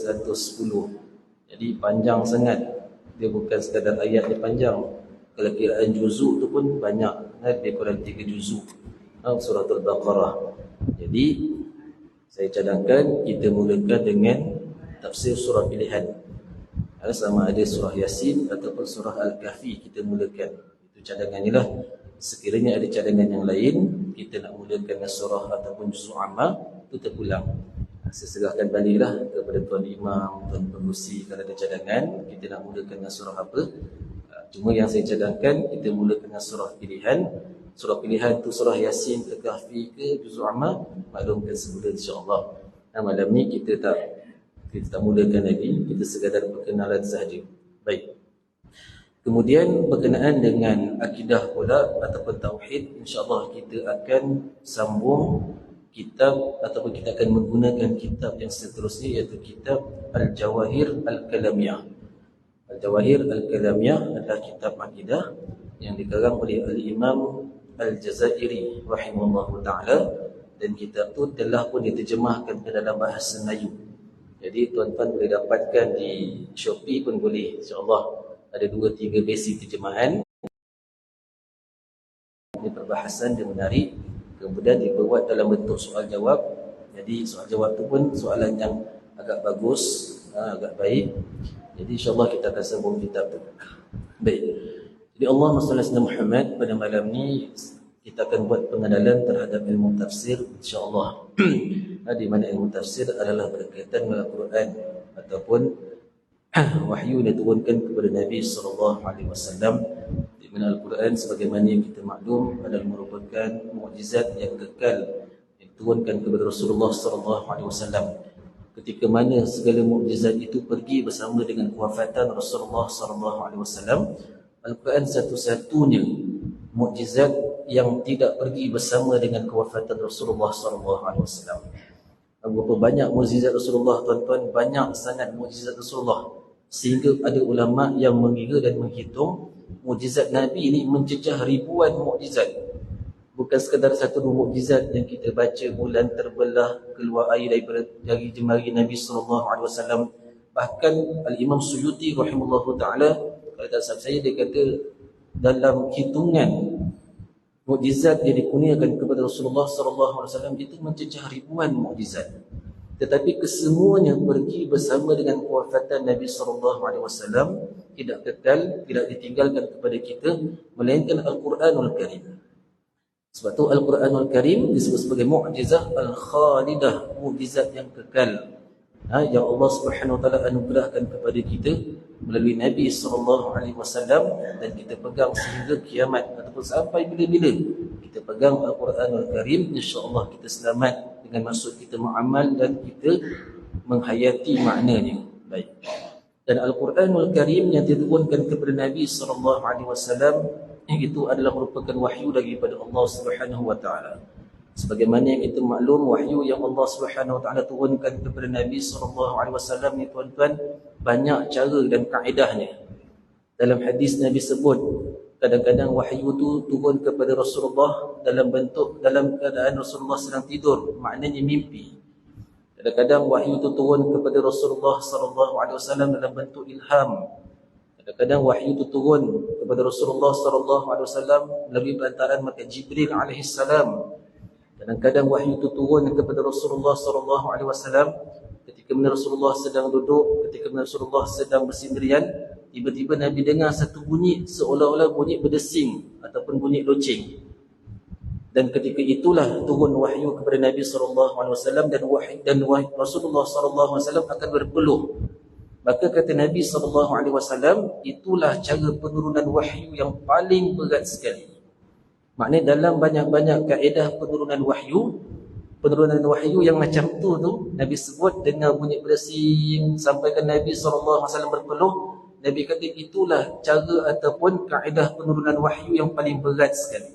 110. Jadi panjang sangat. Dia bukan sekadar ayat dia panjang. Kalau kiraan juzuk tu pun banyak, lebih kurang 3 juzuk. Surah Al-Baqarah. Jadi saya cadangkan kita mulakan dengan tafsir surah pilihan. Sama ada surah Yasin ataupun surah Al-Kahfi kita mulakan. Itu cadangannya lah. Sekiranya ada cadangan yang lain, kita nak mulakan dengan surah ataupun juzuk amma, itu terpulang. Saya serahkan baliklah kepada Tuan Imam, Tuan Pengurusi kalau ada cadangan, kita nak mulakan dengan surah apa. Cuma yang saya cadangkan, kita mulakan dengan surah pilihan. Surah pilihan tu surah Yasin ke Kahfi ke juzuk amma, maklumkan semula insya-Allah. Malam ni kita tak mulakan lagi, kita sekadar perkenalan sahaja. Baik. Kemudian berkenaan dengan akidah pula ataupun tauhid, insya-Allah kita akan sambung kitab ataupun kita akan menggunakan kitab yang seterusnya, iaitu kitab Al-Jawahir Al-Kalamiyah. Al-Jawahir Al-Kalamiyah adalah kitab akidah yang dikarang oleh Al-Imam Al-Jazairi rahimahullahu ta'ala, dan kitab tu telah pun diterjemahkan ke dalam bahasa Melayu. Jadi tuan-tuan boleh dapatkan di Shopee pun boleh, insya-Allah. Ada 2-3 versi terjemahan. Ini perbahasan dia menarik. Kemudian dibuat dalam bentuk soal jawab. Jadi soal jawab tu pun soalan yang agak bagus, agak baik. Jadi insya-Allah kita akan sambung kitab tu. Baik. Jadi Allahumma salli ala Muhammad. Pada malam ni kita akan buat pengenalan terhadap ilmu tafsir, insya-Allah. Di mana ilmu tafsir adalah berkaitan dengan Al-Quran ataupun wahyu yang diturunkan kepada Nabi sallallahu alaihi wasallam, di mana Al-Quran sebagaimana yang kita maklum adalah merupakan mukjizat yang kekal yang diturunkan kepada Rasulullah sallallahu alaihi wasallam. Ketika mana segala mukjizat itu pergi bersama dengan kewafatan Rasulullah sallallahu alaihi wasallam, Al-Quran satu-satunya mukjizat yang tidak pergi bersama dengan kewafatan Rasulullah sallallahu alaihi wasallam. Berapa banyak mukjizat Rasulullah, tuan-tuan, banyak sangat mukjizat Rasulullah, sehingga ada ulama yang mengira dan menghitung mukjizat Nabi ini mencecah ribuan mukjizat. Bukan sekadar satu dua mukjizat yang kita baca bulan terbelah, keluar air daripada jari jemari Nabi sallallahu alaihi wasallam. Bahkan Al-Imam Suyuti rahimahullahu taala, kalau tak salah saya, dia kata dalam hitungan mukjizat yang dikurniakan kepada Rasulullah sallallahu alaihi wasallam itu mencecah ribuan mukjizat. Tetapi kesemuanya pergi bersama dengan kewafatan Nabi sallallahu alaihi wasallam, tidak kekal, tidak ditinggalkan kepada kita, melainkan Al-Quranul Karim. Sebab tu Al-Quranul Karim disebut sebagai mukjizah al-khalidah, mukjizat yang kekal. Yang Allah Subhanahu wa taala anugerahkan kepada kita melalui Nabi sallallahu alaihi wasallam, dan kita pegang sehingga kiamat ataupun sampai bila-bila kita pegang Al-Quranul Karim, insya-Allah kita selamat dengan maksud kita mengamal dan kita menghayati maknanya. Baik. Dan Al-Quranul Karim yang diturunkan kepada Nabi sallallahu alaihi wasallam itu adalah merupakan wahyu daripada Allah Subhanahu wa taala. Sebagaimana yang kita maklum, wahyu yang Allah Subhanahu wa taala turunkan kepada Nabi sallallahu alaihi wasallam ni, tuan-tuan, banyak cara dan kaedahnya. Dalam hadis Nabi sebut, kadang-kadang wahyu tu turun kepada Rasulullah dalam keadaan Rasulullah sedang tidur, maknanya mimpi. Kadang-kadang wahyu tu turun kepada Rasulullah sallallahu alaihi wasallam dalam bentuk ilham. Kadang-kadang wahyu itu turun kepada Rasulullah sallallahu alaihi wasallam melalui perantaraan malaikat Jibril alaihi salam. Kadang-kadang wahyu itu turun kepada Rasulullah sallallahu alaihi wasallam ketika Rasulullah sedang duduk, ketika Rasulullah sedang bersendirian, tiba-tiba Nabi dengar satu bunyi seolah-olah bunyi berdesing ataupun bunyi loceng. Dan ketika itulah turun wahyu kepada Nabi sallallahu alaihi wasallam, dan Rasulullah sallallahu alaihi wasallam akan berpeluh. Maka kata Nabi SAW, itulah cara penurunan wahyu yang paling berat sekali. Maknanya dalam banyak-banyak kaedah penurunan wahyu yang macam tu Nabi sebut dengar bunyi berdesing sampaikan Nabi SAW berpeluh. Nabi kata itulah cara ataupun kaedah penurunan wahyu yang paling berat sekali.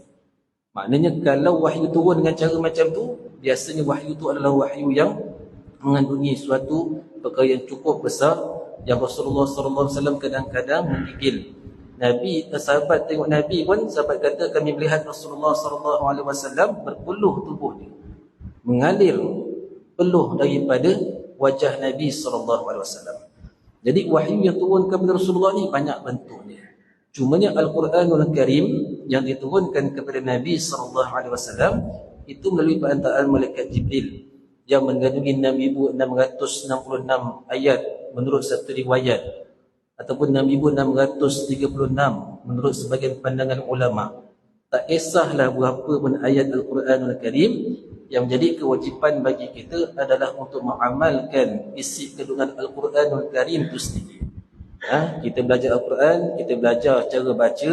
Maknanya kalau wahyu turun dengan cara macam tu, biasanya wahyu tu adalah wahyu yang mengandungi suatu perkara yang cukup besar, yang Rasulullah SAW kadang-kadang menggigil. Sahabat tengok Nabi pun, sahabat kata kami melihat Rasulullah SAW berpeluh tubuhnya, mengalir peluh daripada wajah Nabi SAW. Jadi wahyu yang turun kepada Rasulullah ni banyak bentuknya. Cumanya Al-Quranul Karim yang diturunkan kepada Nabi SAW itu melalui perantaraan malaikat Jibril yang mengandungi 6,666 ayat menurut satu riwayat, ataupun 6,636 menurut sebagian pandangan ulama. Tak kisahlah berapa pun ayat Al-Quranul Karim, yang menjadi kewajipan bagi kita adalah untuk mengamalkan isi kandungan Al-Quranul Karim itu sendiri. Kita belajar Al-Quran, kita belajar cara baca,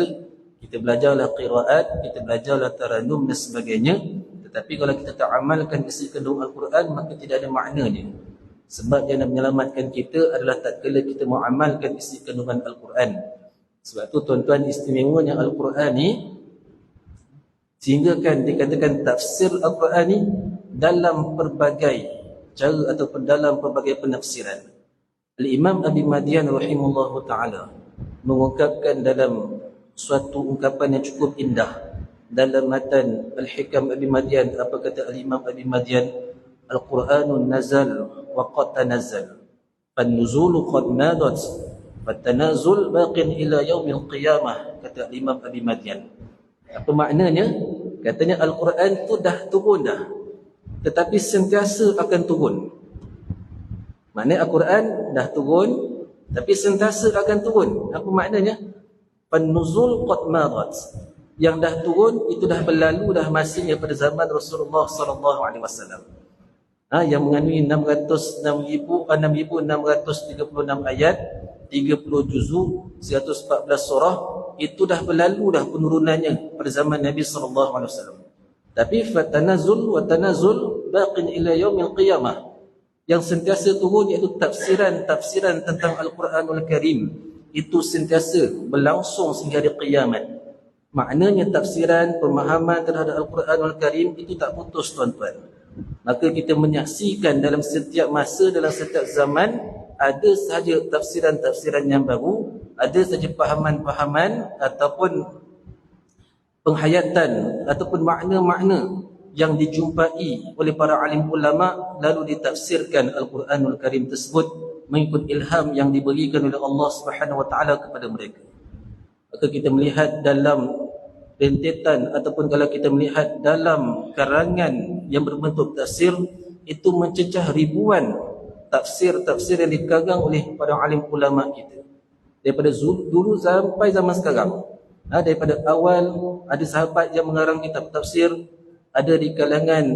kita belajarlah qiraat, kita belajarlah taranum dan sebagainya. Tetapi kalau kita tak amalkan isi kandungan Al-Quran, maka tidak ada maknanya. Sebab yang nak menyelamatkan kita adalah tak kala kita mengamalkan isi kandungan Al-Quran. Sebab tu tuan-tuan, istimewanya Al-Quran ni, sehingga kan dikatakan tafsir Al-Quran ni dalam pelbagai cara ataupun dalam pelbagai penafsiran. Al-Imam Abi Madian rahimahullahu ta'ala mengungkapkan dalam suatu ungkapan yang cukup indah dalam matan Al-Hikam Abi Madian. Apa kata Al-Imam Abi Madian? Al-Quranun nazal wa qad tanazzal, fan-nuzulu qad madat, wat-tanazul baqin ila yaumil qiyamah, kata Al-Imam Abi Madian. Apa maknanya? Katanya Al-Quran tu dah turun dah, tetapi sentiasa akan turun. Maknanya Al-Quran dah turun, tapi sentiasa akan turun. Apa maknanya? Pen-nuzul qad madat, yang dah turun itu dah berlalu, dah masingnya pada zaman Rasulullah SAW. Yang mengandungi 6,636 ayat, 30 juzuk, 114 surah, itu dah berlalu dah penurunannya pada zaman Nabi SAW. Tapi fatanazul wa tanazul baqin ila yaumil qiyamah, yang sentiasa turun iaitu tafsiran tentang Al-Quranul Karim, itu sentiasa berlangsung sehingga hari kiamat. Maknanya tafsiran, pemahaman terhadap Al-Quranul Karim itu tak putus, tuan-tuan. Maka kita menyaksikan dalam setiap masa, dalam setiap zaman, ada sahaja tafsiran-tafsiran yang baru, ada sahaja pahaman-pahaman ataupun penghayatan ataupun makna-makna yang dijumpai oleh para alim ulama, lalu ditafsirkan Al-Quranul Karim tersebut mengikut ilham yang diberikan oleh Allah Subhanahu Wa Taala kepada mereka. Maka kita melihat dalam rentetan ataupun kalau kita melihat dalam karangan yang berbentuk tafsir, itu mencecah ribuan tafsir-tafsir yang dikarang oleh para alim ulama kita daripada dulu sampai zaman sekarang. Daripada awal ada sahabat yang mengarang kitab tafsir, ada di kalangan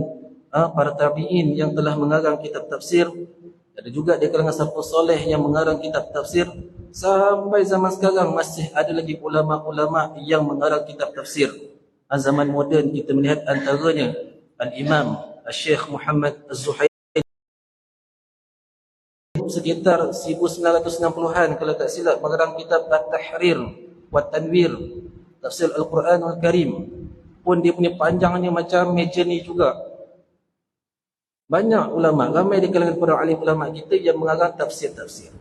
para tabi'in yang telah mengarang kitab tafsir, ada juga di kalangan salafus soleh yang mengarang kitab tafsir. Sampai zaman sekarang masih ada lagi ulama-ulama yang mengarang kitab tafsir. Zaman moden kita melihat antaranya Al-Imam Al-Syekh Muhammad Az-Zuhair, sekitar 1960-an kalau tak silap, mengarang kitab At-Tahrir wa Tanwir, tafsir Al-Quranul Karim. Pun dia punya panjangnya macam meja ni juga. Banyak ulama, ramai di kalangan para alim ulama kita yang mengarang tafsir-tafsir.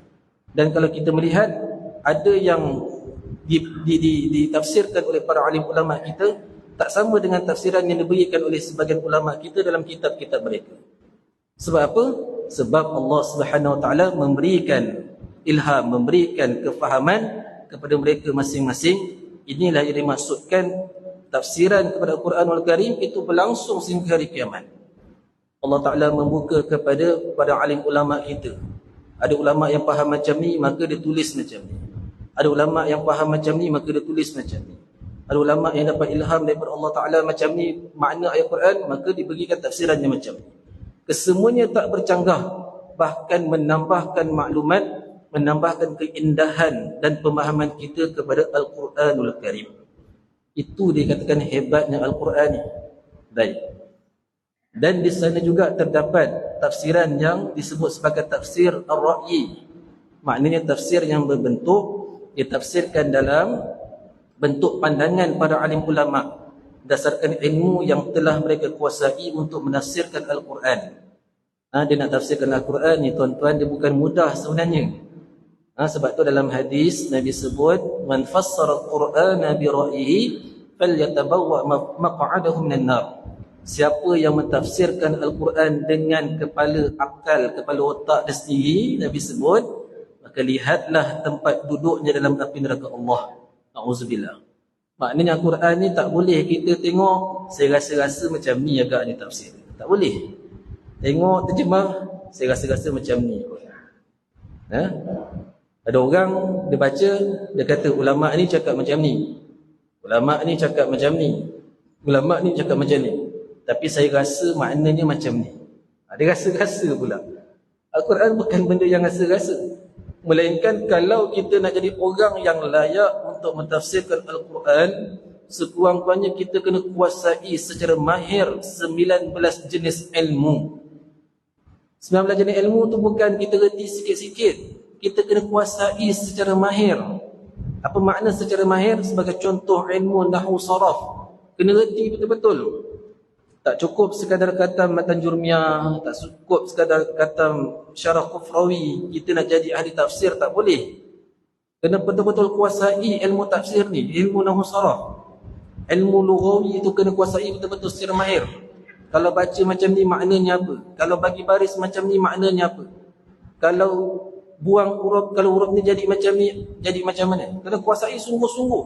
Dan kalau kita melihat, ada yang ditafsirkan oleh para alim ulama kita tak sama dengan tafsiran yang diberikan oleh sebagian ulama kita dalam kitab-kitab mereka. Sebab apa? Sebab Allah Subhanahu Wa Taala memberikan ilham, memberikan kefahaman kepada mereka masing-masing. Inilah yang dimaksudkan tafsiran kepada Al-Quranul Karim itu berlangsung sehingga hari kiamat. Allah Ta'ala membuka kepada alim ulama kita. Ada ulama yang faham macam ni, maka dia tulis macam ni. Ada ulama yang faham macam ni, maka dia tulis macam ni. Ada ulama yang dapat ilham daripada Allah Ta'ala macam ni, makna ayat Quran, maka diberikan tafsirannya macam ni. Kesemuanya tak bercanggah, bahkan menambahkan maklumat, menambahkan keindahan dan pemahaman kita kepada Al-Quranul Karim. Itu dikatakan hebatnya Al-Quran ni. Baik. Dan di sana juga terdapat tafsiran yang disebut sebagai tafsir Ar-Ra'yi. Maknanya tafsir yang berbentuk, ditafsirkan dalam bentuk pandangan para alim ulama berdasarkan ilmu yang telah mereka kuasai untuk menafsirkan Al-Quran. Dia nak tafsirkan Al-Quran ni, tuan-tuan, dia bukan mudah sebenarnya. Sebab tu dalam hadis Nabi sebut, man fassara Al-Qur'ana bi ra'yihi falyatabawwa maq'adahu minan nar. siapa yang mentafsirkan Al-Quran dengan kepala akal, kepala otak dia sendiri, Nabi sebut, maka lihatlah tempat duduknya dalam api neraka Allah. Na'udzubillah. Maknanya Al-Quran ni tak boleh kita tengok, saya rasa-rasa macam ni agak ni tafsir. Tak boleh. Tengok terjemah, saya rasa-rasa macam ni. Ada orang dia baca, dia kata ulama' ni cakap macam ni, ulama' ni cakap macam ni, ulama' ni cakap macam ni, tapi saya rasa maknanya macam ni. Dia rasa-rasa pula. Al-Quran bukan benda yang rasa-rasa, melainkan kalau kita nak jadi orang yang layak untuk mentafsirkan Al-Quran, sekurang-kurangnya kita kena kuasai secara mahir 19 jenis ilmu. 19 jenis ilmu tu bukan kita reti sikit-sikit, kita kena kuasai secara mahir. Apa makna secara mahir? Sebagai contoh ilmu nahwu saraf, kena reti betul-betul. Tak cukup sekadar kata matan jurmiyah, tak cukup sekadar kata syarah Kufrawi, kita nak jadi ahli tafsir tak boleh. Kena betul-betul kuasai ilmu tafsir ni, ilmu nahwu saraf. Ilmu lughawi itu kena kuasai betul-betul secara mahir. Kalau baca macam ni maknanya apa? Kalau bagi baris macam ni maknanya apa? Kalau buang huruf, kalau huruf ni jadi macam ni, jadi macam mana? Kena kuasai sungguh-sungguh.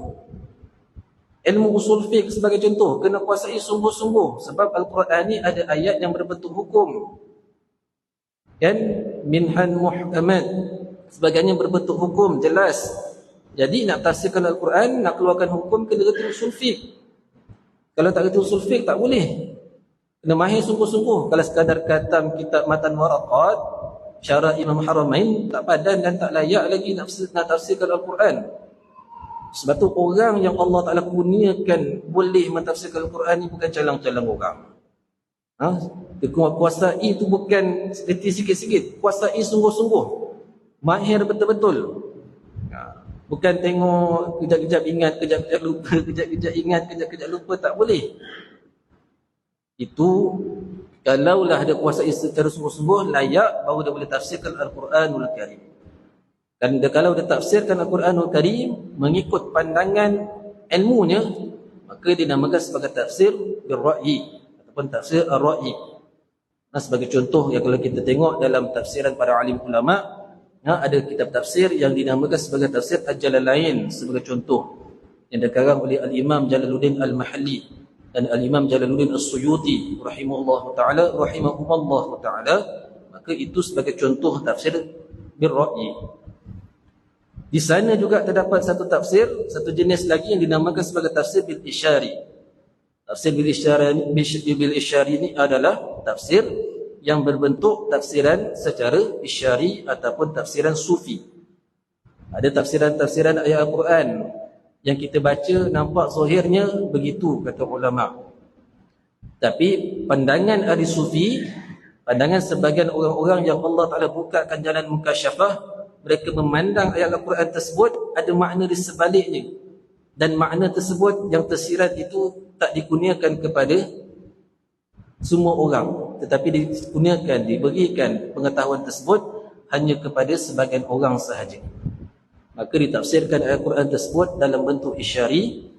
Ilmu usul fiqh sebagai contoh, kena kuasai sungguh-sungguh. Sebab Al-Quran ni ada ayat yang berbentuk hukum, kan? Minhan muhkamat, sebagainya berbentuk hukum, jelas. Jadi nak tafsirkan Al-Quran, nak keluarkan hukum, kena reti usul fiqh. Kalau tak reti usul fiqh, tak boleh. Kena mahir sungguh-sungguh. Kalau sekadar khatam kitab matan waraqat, syarah Imam Haramain, tak padan dan tak layak lagi nak tafsirkan Al-Quran. Sebab tu orang yang Allah Ta'ala kurniakan boleh mentafsirkan Al-Quran ni bukan calang-calang orang. Kuasai itu bukan reti sikit-sikit, kuasai sungguh-sungguh, mahir betul-betul. Bukan tengok kejap-kejap ingat, kejap-kejap lupa, kejap-kejap ingat, kejap-kejap lupa, tak boleh. Itu kalaulah dia kuasai secara sungguh-sungguh, layak baru dia boleh tafsirkan Al-Quranul Karim. Dan kalau dia tafsirkan Al-Quranul Karim mengikut pandangan ilmunya, maka dinamakan sebagai tafsir bil-ra'yi ataupun tafsir ar-ra'yi. Sebagai contoh, yang kalau kita tengok dalam tafsiran para alim ulama, ada kitab tafsir yang dinamakan sebagai tafsir Al-Jalalain sebagai contoh, yang dikarang oleh Al-Imam Jalaluddin Al-Mahalli dan Al-Imam Jalaluddin As-Suyuti rahimahullah ta'ala. Maka itu sebagai contoh tafsir bil-ra'yi. Di sana juga terdapat satu tafsir, satu jenis lagi yang dinamakan sebagai tafsir bil-isyari. Tafsir bil-isyari ini adalah tafsir yang berbentuk tafsiran secara isyari ataupun tafsiran sufi. Ada tafsiran-tafsiran ayat Al-Quran yang kita baca nampak zahirnya begitu kata ulama. Tapi pandangan ahli sufi, pandangan sebagian orang-orang yang Allah Ta'ala bukakan jalan mukasyafah, mereka memandang ayat Al-Quran tersebut ada makna di sebaliknya, dan makna tersebut yang tersirat itu tak dikurniakan kepada semua orang, tetapi diberikan pengetahuan tersebut hanya kepada sebagian orang sahaja. Maka ditafsirkan ayat Al-Quran tersebut dalam bentuk isyari,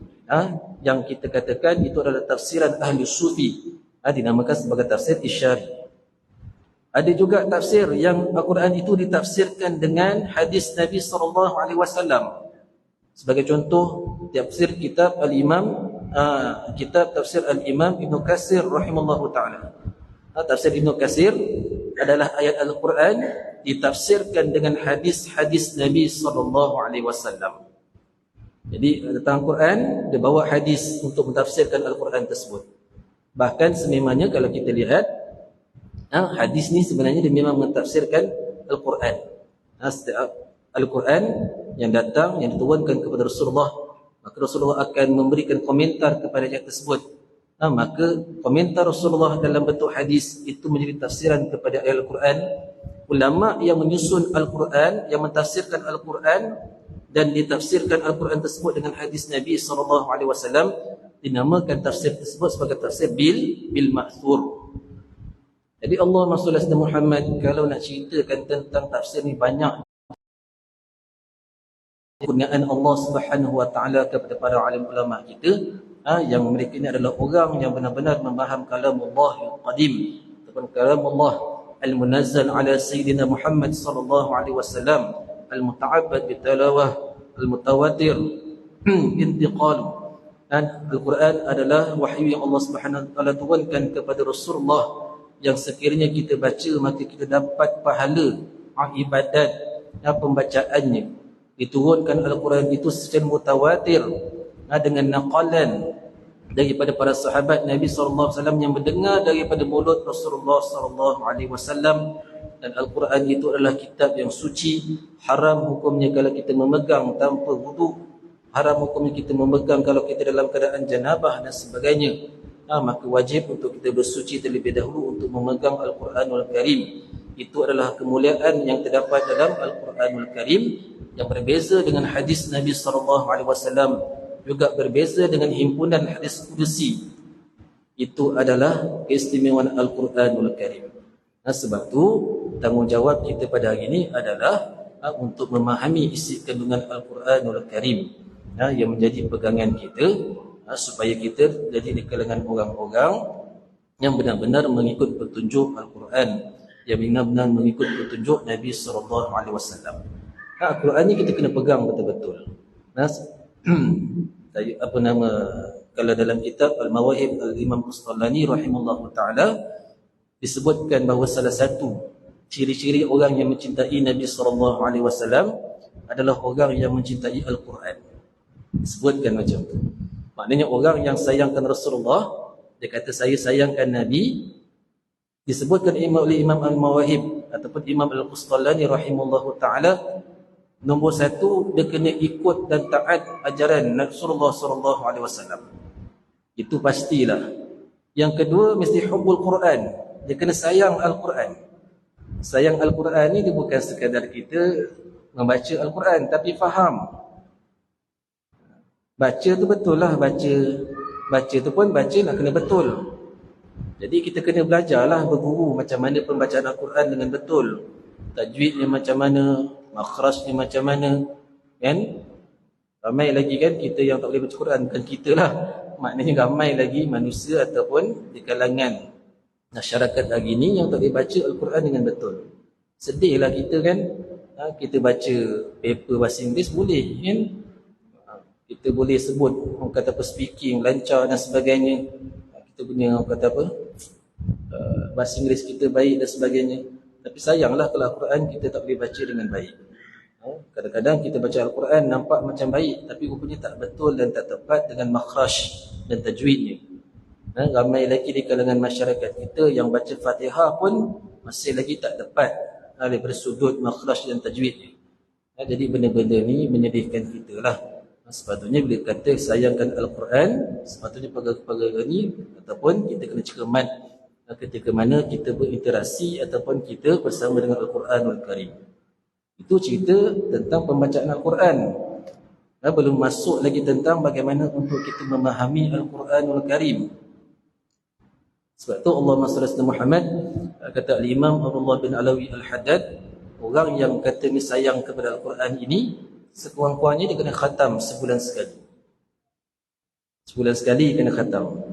yang kita katakan itu adalah tafsiran ahli sufi, dinamakan sebagai tafsir isyari. Ada juga tafsir yang Al-Quran itu ditafsirkan dengan hadis Nabi SAW. Sebagai contoh, tafsir kitab Al-Imam, kitab tafsir Al-Imam Ibn Katsir rahimallahu ta'ala. Tafsir Ibn Katsir adalah ayat Al-Quran ditafsirkan dengan hadis-hadis Nabi SAW. Jadi datang Al-Quran, dia bawa hadis untuk mentafsirkan Al-Quran tersebut. Bahkan sememangnya kalau kita lihat, hadis ni sebenarnya dia memang mentafsirkan Al-Quran. Al-Quran yang datang, yang diturunkan kepada Rasulullah, maka Rasulullah akan memberikan komentar kepada ayat tersebut. Maka komentar Rasulullah dalam bentuk hadis itu menjadi tafsiran kepada ayat Al-Quran. Ulama yang menyusun Al-Quran, yang mentafsirkan Al-Quran dan ditafsirkan Al-Quran tersebut dengan hadis Nabi SAW, dinamakan tafsir tersebut sebagai tafsir bil ma'thur. Jadi Allah SWT Muhammad kalau nak ceritakan tentang tafsir ni banyak kurniaan Allah Subhanahu wa taala kepada para alim ulama kita. yang mereka ini adalah orang yang benar-benar memaham kalamullah yang qadim ataupun kalamullah al-munazzal ala sayyidina Muhammad sallallahu alaihi wasallam al-muta'abbad bitilawah al-mutawatir intiqal. Dan Al-Quran adalah wahyu yang Allah Subhanahu wa taala turunkan kepada Rasulullah, yang sekiranya kita baca maka kita dapat pahala ibadat pembacaannya. Diturunkan Al-Quran itu secara mutawatir dengan naqalan daripada para sahabat Nabi sallallahu alaihi wasallam yang mendengar daripada mulut Rasulullah sallallahu alaihi wasallam. Dan Al-Quran itu adalah kitab yang suci. Haram hukumnya kalau kita memegang tanpa wudu, haram hukumnya kita memegang kalau kita dalam keadaan janabah dan sebagainya. Maka wajib untuk kita bersuci terlebih dahulu untuk memegang Al-Quranul Karim. Itu adalah kemuliaan yang terdapat dalam Al-Quranul Karim, yang berbeza dengan hadis Nabi sallallahu alaihi wasallam, juga berbeza dengan himpunan hadis qudsi. Itu adalah keistimewaan Al-Quranul Karim. Sebab tu tanggungjawab kita pada hari ini adalah untuk memahami isi kandungan Al-Quranul Karim, yang menjadi pegangan kita, supaya kita jadi di kalangan orang-orang yang benar-benar mengikut petunjuk Al-Quran, yang benar-benar mengikut petunjuk Nabi sallallahu alaihi wasallam. Al-Quran ni kita kena pegang betul-betul. Kalau dalam kitab Al-Mawahib Al-Imam Qustalani rahimahullah ta'ala disebutkan bahawa salah satu ciri-ciri orang yang mencintai Nabi sallallahu alaihi wasallam adalah orang yang mencintai Al-Quran. Disebutkan macam tu. Maknanya orang yang sayangkan Rasulullah, dia kata saya sayangkan Nabi. Disebutkan oleh Imam Al-Mawahib ataupun Imam Al-Qustalani rahimahullah ta'ala, nombor satu, dia kena ikut dan taat ajaran Rasulullah sallallahu alaihi wasallam. Itu pastilah. Yang kedua, mesti hubbul Quran. Dia kena sayang Al-Quran. Sayang Al-Quran ni dia bukan sekadar kita membaca Al-Quran, tapi faham. Baca tu betul lah, baca tu pun baca nak kena betul. Jadi kita kena belajarlah berguru macam mana pembacaan Al-Quran dengan betul. Tajwidnya macam mana, makhrajnya macam mana, kan? Ramai lagi kan kita yang tak boleh baca Quran, bukan kita lah. Maknanya ramai lagi manusia ataupun di kalangan masyarakat hari ni yang tak boleh baca Al-Quran dengan betul. Sedihlah kita kan. Kita baca paper bahasa Inggeris boleh kan? Kita boleh sebut orang kata apa, speaking lancar dan sebagainya. Kita punya orang kata apa, bahasa Inggeris kita baik dan sebagainya. Tapi sayanglah kalau Al-Quran kita tak boleh baca dengan baik. Kadang-kadang kita baca Al-Quran nampak macam baik, tapi rupanya tak betul dan tak tepat dengan makhraj dan tajwidnya. Ramai lagi di kalangan masyarakat kita yang baca Fatihah pun masih lagi tak tepat daripada sudut makhraj dan tajwidnya. Jadi benda-benda ni menyedihkan kita lah. Sepatutnya bila kata sayangkan Al-Quran, sepatutnya perkara-perkara ni ataupun kita kena cermat ketika mana kita berinteraksi ataupun kita bersama dengan Al-Quranul Karim. Itu cerita tentang pembacaan Al-Quran. Belum masuk lagi tentang bagaimana untuk kita memahami Al-Quranul Karim. Sebab tu Allahumma salli ala Muhammad, kata Al-Imam Abdullah bin Alawi Al-Haddad, orang yang kata ni sayang kepada Al-Quran ini, sekurang-kurangnya dia kena khatam sebulan sekali. Sebulan sekali kena khatam.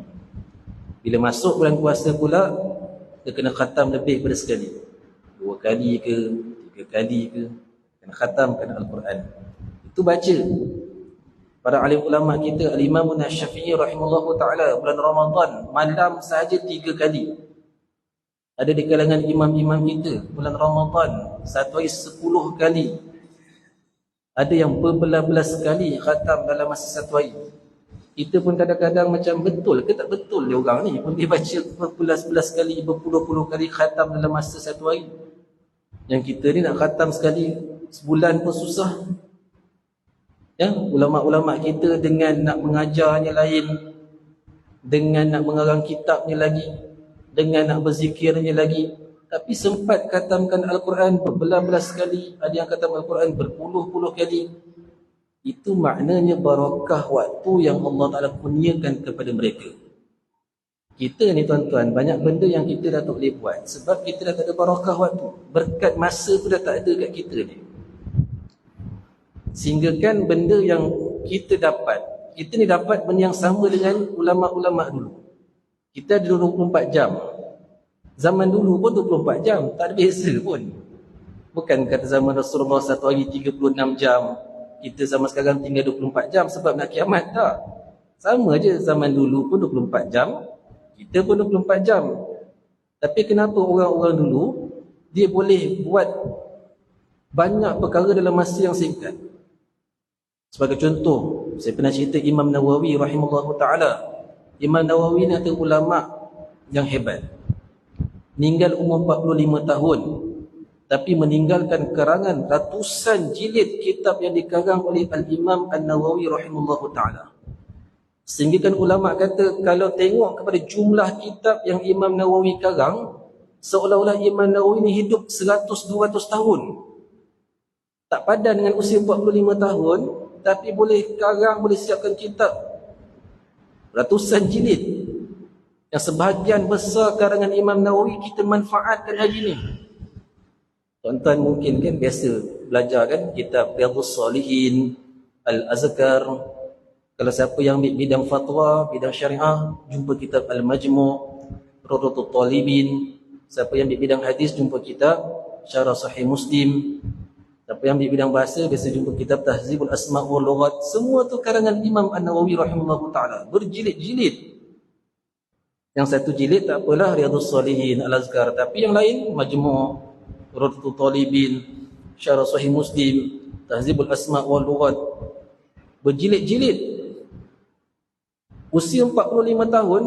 Bila masuk bulan puasa pula, dia kena khatam lebih daripada sekali. 2 kali ke, 3 kali ke, kena khatamkan Al-Quran. Itu baca. Para alim ulama kita, Al-Imam Asy-Syafi'i rahimahullah ta'ala, bulan Ramadan malam sahaja 3 kali. Ada di kalangan imam-imam kita, bulan Ramadan satu hari 10 kali. Ada yang berbelas-belas kali khatam dalam masa satu hari. Kita pun kadang-kadang macam betul ke tak betul dia orang ni, pun dia baca berbelas-belas kali, berpuluh-puluh kali khatam dalam masa satu hari. Yang kita ni nak khatam sekali sebulan pun susah. Ya, ulama-ulama kita dengan nak mengajarnya lain, dengan nak mengarang kitabnya lagi, dengan nak berzikirnya lagi, tapi sempat khatamkan Al-Quran berbelas-belas kali, ada yang khatam Al-Quran berpuluh-puluh kali. Itu maknanya barakah waktu yang Allah Ta'ala kurniakan kepada mereka. Kita ni tuan-tuan, banyak benda yang kita dah tak boleh buat sebab kita dah tak ada barakah waktu. Berkat masa pun dah tak ada kat kita ni. Sehingga kan benda yang kita dapat, kita ni dapat benda yang sama dengan ulama-ulama dulu. Kita ada 24 jam. Zaman dulu pun 24 jam, tak ada beza pun. Bukan kata zaman Rasulullah satu hari 36 jam, kita zaman sekarang tinggal 24 jam sebab nak kiamat, tak. Sama je, zaman dulu pun 24 jam, kita pun 24 jam. Tapi kenapa orang-orang dulu dia boleh buat banyak perkara dalam masa yang singkat? Sebagai contoh, saya pernah cerita Imam Nawawi rahimahullahu ta'ala. Imam Nawawi ni adalah ulama yang hebat. Meninggal umur 45 tahun. Tapi meninggalkan karangan ratusan jilid kitab yang dikarang oleh Al-Imam An-Nawawi rahimahullahu ta'ala. Sehingga kan ulama kata, kalau tengok kepada jumlah kitab yang Imam Nawawi karang, seolah-olah Imam Nawawi ni hidup 100-200 tahun. Tak padan dengan usia 45 tahun, tapi boleh karang, boleh siapkan kitab ratusan jilid. Yang sebahagian besar karangan Imam Nawawi kita manfaatkan hari ni. Tuan-tuan mungkin kan biasa belajar kan kitab Riyadhus Shalihin, Al-Azkar. Kalau siapa yang ambil bidang fatwa, bidang syariah, jumpa kitab Al-Majmu', Rawdatul Talibin. Siapa yang ambil bidang hadis, jumpa kitab Syarah Sahih Muslim. Siapa yang ambil bidang bahasa, biasa jumpa kitab Tahzibul Asma' wal Lughat. Semua tu karangan Imam An-Nawawi rahimahullahu ta'ala, berjilid-jilid. Yang satu jilid tak apalah, Riyadhus Shalihin, Al-Azkar. Tapi yang lain, Majmu', Rawdatul Talibin, Syarah Sahih Muslim, Tahzibul Asma' wal Lughat, berjilid-jilid. Usia 45 tahun